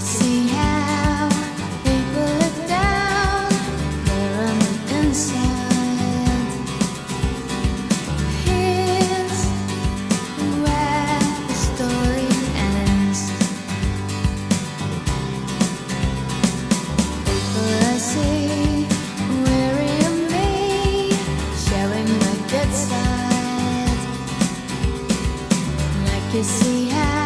see how people look down there on the inside. Here's where the story ends. People I see weary of me, sharing my good side. And I can see how